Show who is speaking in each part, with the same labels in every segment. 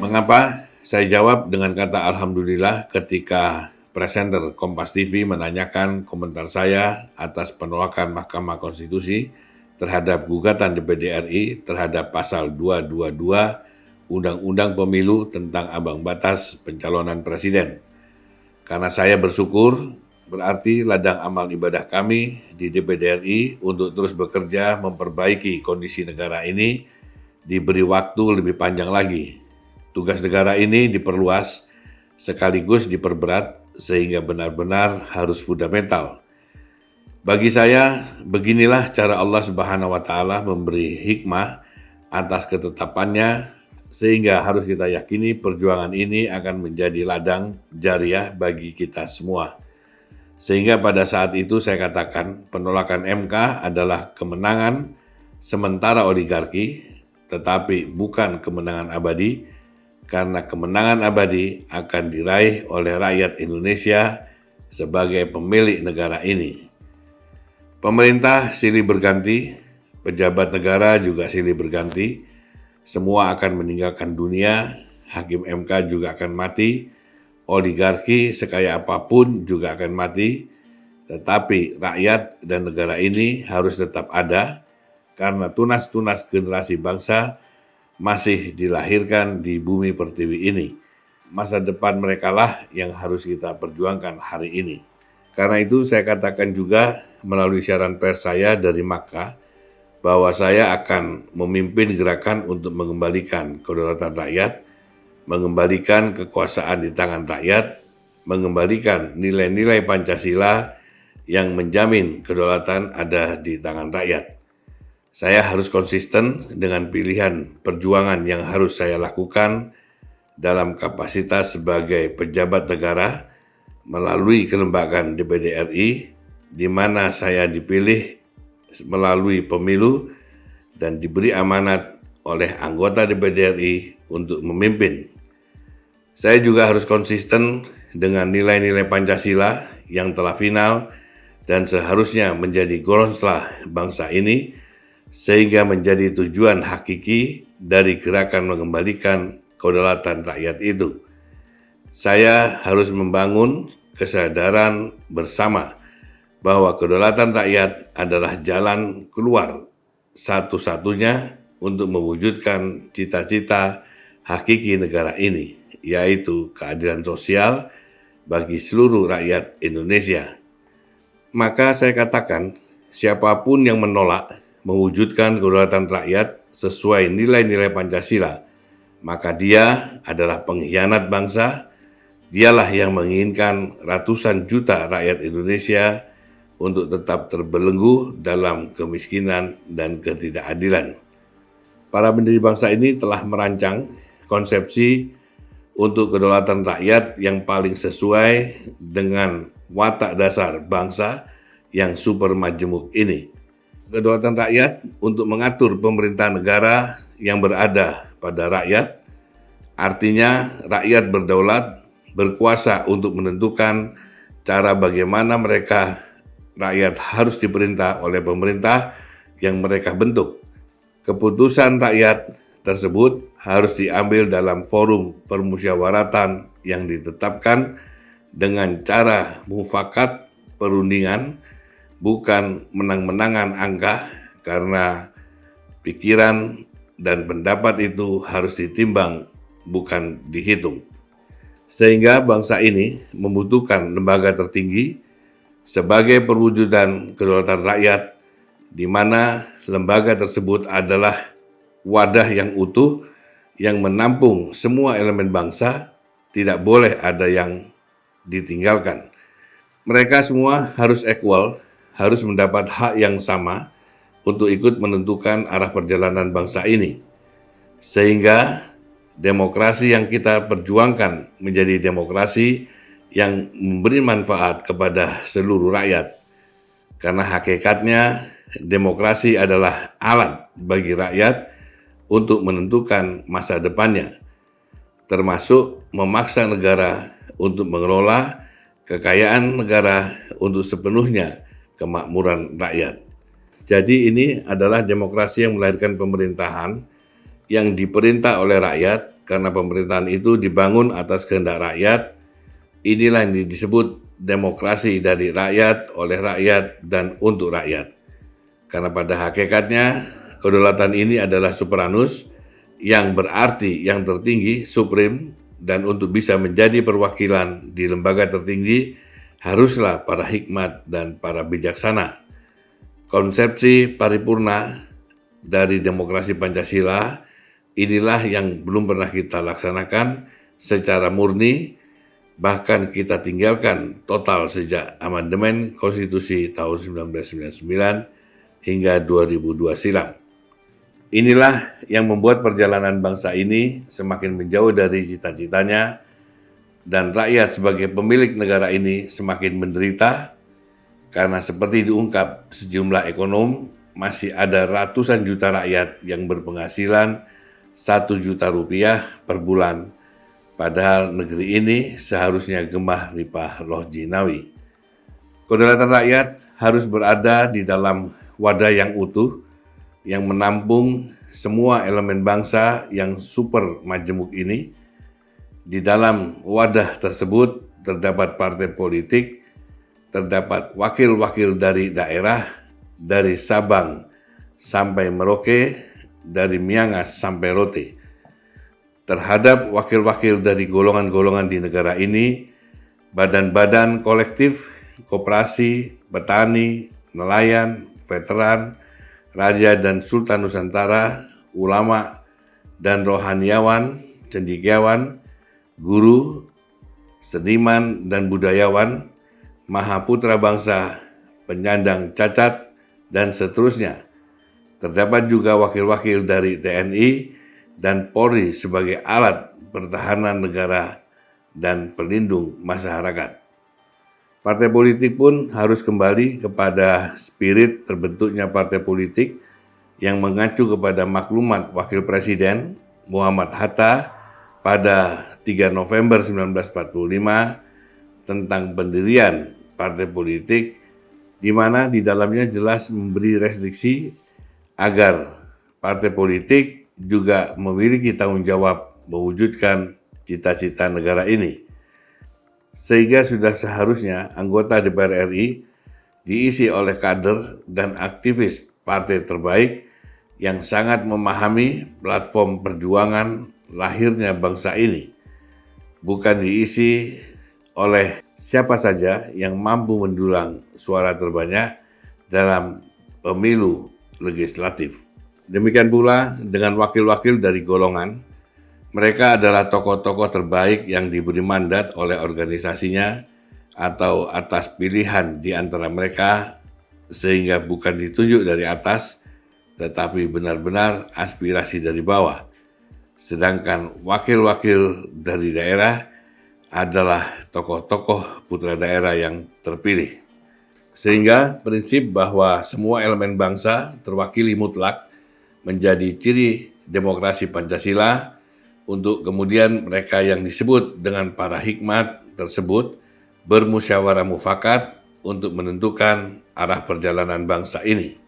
Speaker 1: Mengapa saya jawab dengan kata alhamdulillah ketika presenter Kompas TV menanyakan komentar saya atas penolakan Mahkamah Konstitusi terhadap gugatan DPD RI terhadap pasal 222 Undang-Undang Pemilu tentang ambang batas pencalonan presiden. Karena saya bersyukur, berarti ladang amal ibadah kami di DPD RI untuk terus bekerja memperbaiki kondisi negara ini diberi waktu lebih panjang lagi. Tugas negara ini diperluas sekaligus diperberat sehingga benar-benar harus fundamental. Bagi saya, beginilah cara Allah Subhanahu wa taala memberi hikmah atas ketetapannya sehingga harus kita yakini perjuangan ini akan menjadi ladang jariah bagi kita semua. Sehingga pada saat itu saya katakan penolakan MK adalah kemenangan sementara oligarki, tetapi bukan kemenangan abadi, karena kemenangan abadi akan diraih oleh rakyat Indonesia sebagai pemilik negara ini. Pemerintah silih berganti, pejabat negara juga silih berganti, semua akan meninggalkan dunia, hakim MK juga akan mati, oligarki sekaya apapun juga akan mati, tetapi rakyat dan negara ini harus tetap ada karena tunas-tunas generasi bangsa masih dilahirkan di bumi pertiwi ini. Masa depan mereka lah yang harus kita perjuangkan hari ini. Karena itu saya katakan juga melalui siaran pers saya dari Makkah bahwa saya akan memimpin gerakan untuk mengembalikan kedaulatan rakyat, mengembalikan kekuasaan di tangan rakyat, mengembalikan nilai-nilai Pancasila yang menjamin kedaulatan ada di tangan rakyat. Saya harus konsisten dengan pilihan perjuangan yang harus saya lakukan dalam kapasitas sebagai pejabat negara melalui kelembagaan DPD RI, di mana saya dipilih melalui pemilu dan diberi amanat oleh anggota DPD RI untuk memimpin. Saya juga harus konsisten dengan nilai-nilai Pancasila yang telah final dan seharusnya menjadi grondslag bangsa ini, sehingga menjadi tujuan hakiki dari gerakan mengembalikan kedaulatan rakyat itu. Saya harus membangun kesadaran bersama bahwa kedaulatan rakyat adalah jalan keluar satu-satunya untuk mewujudkan cita-cita hakiki negara ini, yaitu keadilan sosial bagi seluruh rakyat Indonesia. Maka saya katakan, siapapun yang menolak mewujudkan kedaulatan rakyat sesuai nilai-nilai Pancasila, maka dia adalah pengkhianat bangsa. Dialah yang menginginkan ratusan juta rakyat Indonesia untuk tetap terbelenggu dalam kemiskinan dan ketidakadilan. Para pendiri bangsa ini telah merancang konsepsi untuk kedaulatan rakyat yang paling sesuai dengan watak dasar bangsa yang super majemuk ini. Kedaulatan rakyat untuk mengatur pemerintahan negara yang berada pada rakyat, artinya rakyat berdaulat, berkuasa untuk menentukan cara bagaimana rakyat harus diperintah oleh pemerintah yang mereka bentuk. Keputusan rakyat tersebut harus diambil dalam forum permusyawaratan yang ditetapkan dengan cara mufakat perundingan, bukan menang-menangan angka, karena pikiran dan pendapat itu harus ditimbang, bukan dihitung. Sehingga bangsa ini membutuhkan lembaga tertinggi sebagai perwujudan kedaulatan rakyat, di mana lembaga tersebut adalah wadah yang utuh yang menampung semua elemen bangsa, tidak boleh ada yang ditinggalkan. Mereka semua harus equal, harus mendapat hak yang sama untuk ikut menentukan arah perjalanan bangsa ini. Sehingga demokrasi yang kita perjuangkan menjadi demokrasi yang memberi manfaat kepada seluruh rakyat. Karena hakikatnya demokrasi adalah alat bagi rakyat untuk menentukan masa depannya, termasuk memaksa negara untuk mengelola kekayaan negara untuk sepenuhnya kemakmuran rakyat. Jadi ini adalah demokrasi yang melahirkan pemerintahan yang diperintah oleh rakyat karena pemerintahan itu dibangun atas kehendak rakyat. Inilah yang disebut demokrasi dari rakyat, oleh rakyat, dan untuk rakyat. Karena pada hakikatnya, kedaulatan ini adalah soeveranus, yang berarti yang tertinggi, supreme, dan untuk bisa menjadi perwakilan di lembaga tertinggi, haruslah para hikmat dan para bijaksana. Konsepsi paripurna dari demokrasi Pancasila inilah yang belum pernah kita laksanakan secara murni, bahkan kita tinggalkan total sejak amandemen konstitusi tahun 1999 hingga 2002 silam. Inilah yang membuat perjalanan bangsa ini semakin menjauh dari cita-citanya, dan rakyat sebagai pemilik negara ini semakin menderita, karena seperti diungkap sejumlah ekonom, masih ada ratusan juta rakyat yang berpenghasilan 1 juta rupiah per bulan. Padahal negeri ini seharusnya gemah limpah loh jinawi. Kedaulatan rakyat harus berada di dalam wadah yang utuh, yang menampung semua elemen bangsa yang super majemuk ini. Di dalam wadah tersebut terdapat partai politik, terdapat wakil-wakil dari daerah, dari Sabang sampai Merauke, dari Miangas sampai Rote. Terhadap wakil-wakil dari golongan-golongan di negara ini, badan-badan kolektif, koperasi, petani, nelayan, veteran, raja dan sultan Nusantara, ulama dan rohaniawan, cendekiawan, guru, seniman dan budayawan, mahaputra bangsa, penyandang cacat, dan seterusnya. Terdapat juga wakil-wakil dari TNI dan Polri sebagai alat pertahanan negara dan pelindung masyarakat. Partai politik pun harus kembali kepada spirit terbentuknya partai politik yang mengacu kepada maklumat Wakil Presiden Muhammad Hatta pada 3 November 1945 tentang pendirian partai politik, di mana di dalamnya jelas memberi restriksi agar partai politik juga memiliki tanggung jawab mewujudkan cita-cita negara ini. Sehingga sudah seharusnya anggota DPR RI diisi oleh kader dan aktivis partai terbaik yang sangat memahami platform perjuangan lahirnya bangsa ini, bukan diisi oleh siapa saja yang mampu mendulang suara terbanyak dalam pemilu legislatif. Demikian pula dengan wakil-wakil dari golongan. Mereka adalah tokoh-tokoh terbaik yang diberi mandat oleh organisasinya atau atas pilihan di antara mereka, sehingga bukan ditunjuk dari atas, tetapi benar-benar aspirasi dari bawah. Sedangkan wakil-wakil dari daerah adalah tokoh-tokoh putra daerah yang terpilih. Sehingga prinsip bahwa semua elemen bangsa terwakili mutlak menjadi ciri demokrasi Pancasila, untuk kemudian mereka yang disebut dengan para hikmat tersebut bermusyawarah mufakat untuk menentukan arah perjalanan bangsa ini,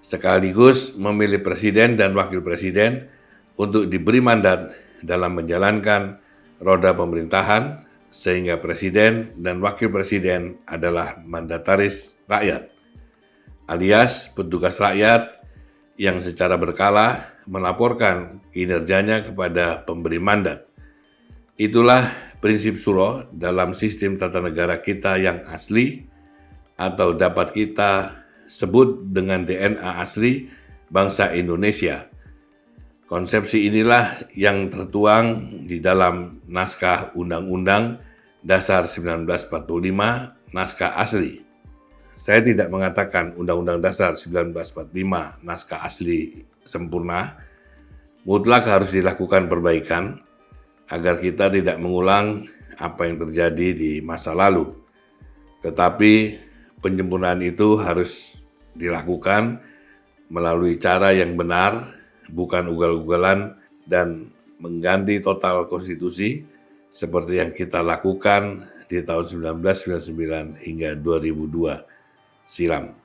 Speaker 1: sekaligus memilih presiden dan wakil presiden untuk diberi mandat dalam menjalankan roda pemerintahan, sehingga presiden dan wakil presiden adalah mandataris rakyat, alias petugas rakyat yang secara berkala melaporkan kinerjanya kepada pemberi mandat. Itulah prinsip suro dalam sistem tata negara kita yang asli, atau dapat kita sebut dengan DNA asli bangsa Indonesia. Konsepsi inilah yang tertuang di dalam naskah Undang-Undang Dasar 1945, naskah asli. Saya tidak mengatakan Undang-Undang Dasar 1945 naskah asli sempurna, mutlak harus dilakukan perbaikan agar kita tidak mengulang apa yang terjadi di masa lalu. Tetapi penyempurnaan itu harus dilakukan melalui cara yang benar, bukan ugal-ugalan dan mengganti total konstitusi seperti yang kita lakukan di tahun 1999 hingga 2002 silam.